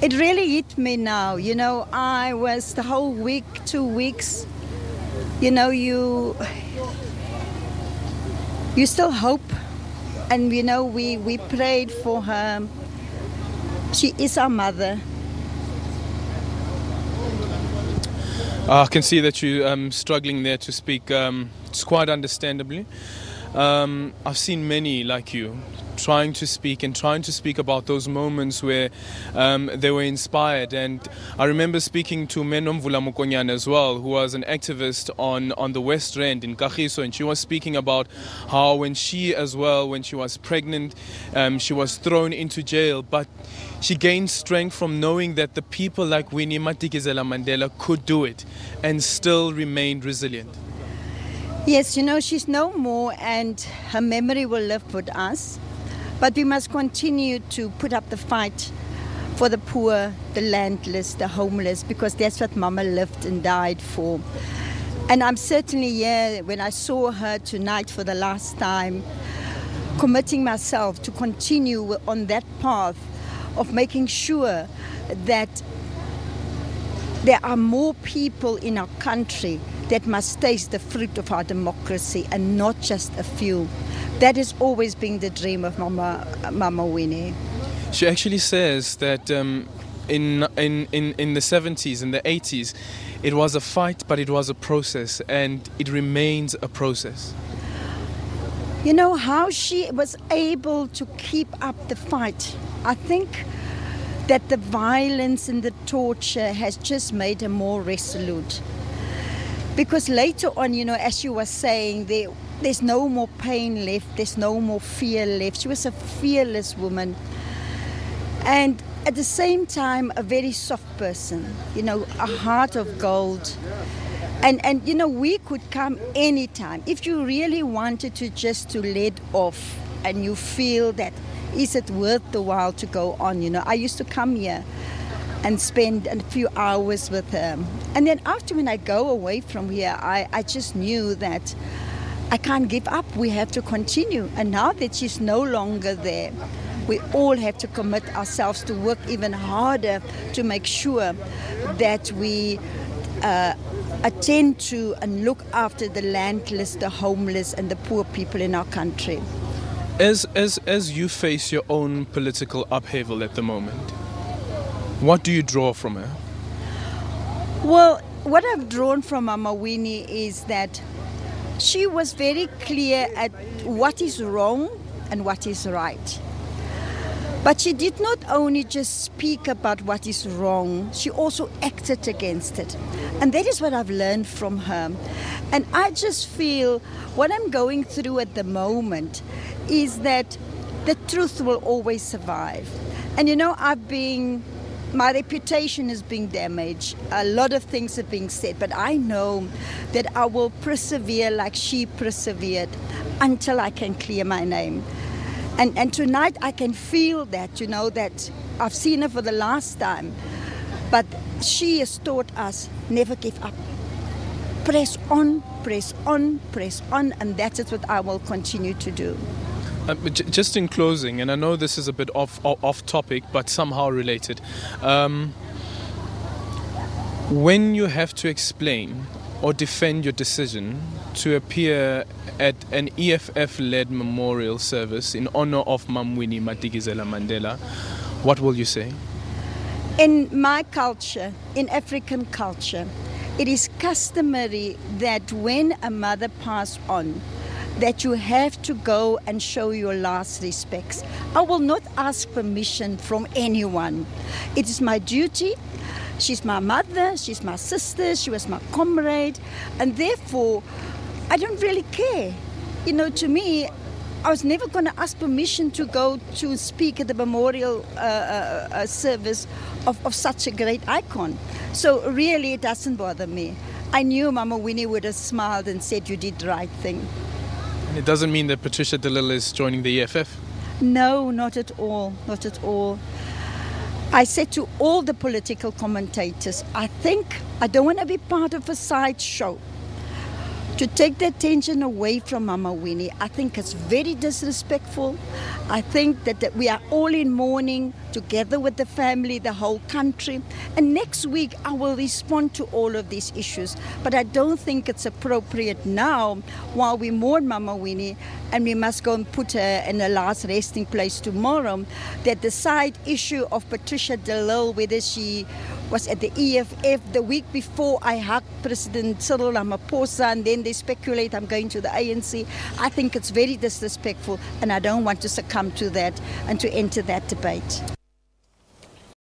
It really hit me now. I was the whole week, 2 weeks, you still hope. And, we prayed for her. She is our mother. I can see that you're struggling there to speak. It's quite understandably. I've seen many like you trying to speak about those moments where they were inspired. And I remember speaking to Menomvula Mokonyane as well, who was an activist on the West Rand in Kagiso, and she was speaking about how when she was pregnant, she was thrown into jail, but she gained strength from knowing that the people like Winnie Madikizela-Mandela could do it and still remained resilient. Yes, she's no more, and her memory will live with us. But we must continue to put up the fight for the poor, the landless, the homeless, because that's what Mama lived and died for. And I'm certainly here, when I saw her tonight for the last time, committing myself to continue on that path of making sure that there are more people in our country that must taste the fruit of our democracy and not just a few. That has always been the dream of Mama Winnie. She actually says that in the 70s, in the 80s, it was a fight, but it was a process, and it remains a process. How she was able to keep up the fight. I think that the violence and the torture has just made her more resolute. Because later on, as you were saying, there's no more pain left, there's no more fear left. She was a fearless woman. And at the same time, a very soft person, a heart of gold. And we could come anytime. If you really wanted to let off and you feel that, is it worth the while to go on? I used to come here and spend a few hours with her. And then after, when I go away from here, I just knew that I can't give up. We have to continue. And now that she's no longer there, we all have to commit ourselves to work even harder to make sure that we attend to and look after the landless, the homeless, and the poor people in our country. As you face your own political upheaval at the moment, what do you draw from her? Well, what I've drawn from Mama Winnie is that she was very clear at what is wrong and what is right. But she did not only just speak about what is wrong, she also acted against it. And that is what I've learned from her. And I just feel what I'm going through at the moment is that the truth will always survive. And my reputation is being damaged. A lot of things are being said, but I know that I will persevere like she persevered until I can clear my name. And tonight I can feel that, that I've seen her for the last time, but she has taught us never give up. Press on, press on, press on, and that is what I will continue to do. Just in closing, and I know this is a bit off topic, but somehow related. When you have to explain or defend your decision to appear at an EFF-led memorial service in honor of Mama Winnie Madikizela-Mandela, what will you say? In my culture, in African culture, it is customary that when a mother passes on, that you have to go and show your last respects. I will not ask permission from anyone. It is my duty. She's my mother, she's my sister, she was my comrade, and therefore I don't really care. To me, I was never going to ask permission to go to speak at the memorial service of such a great icon. So really it doesn't bother me. I knew Mama Winnie would have smiled and said, you did the right thing. And it doesn't mean that Patricia De Lille is joining the EFF? No, not at all, not at all. I said to all the political commentators, I think I don't want to be part of a sideshow To take the attention away from Mama Winnie, I think it's very disrespectful. I think that we are all in mourning together with the family, the whole country. And next week I will respond to all of these issues. But I don't think it's appropriate now, while we mourn Mama Winnie and we must go and put her in her last resting place tomorrow, that the side issue of Patricia De Lille, whether she was at the EFF the week before I hugged President Cyril Ramaphosa, and then they speculate I'm going to the ANC. I think it's very disrespectful, and I don't want to succumb to that and to enter that debate.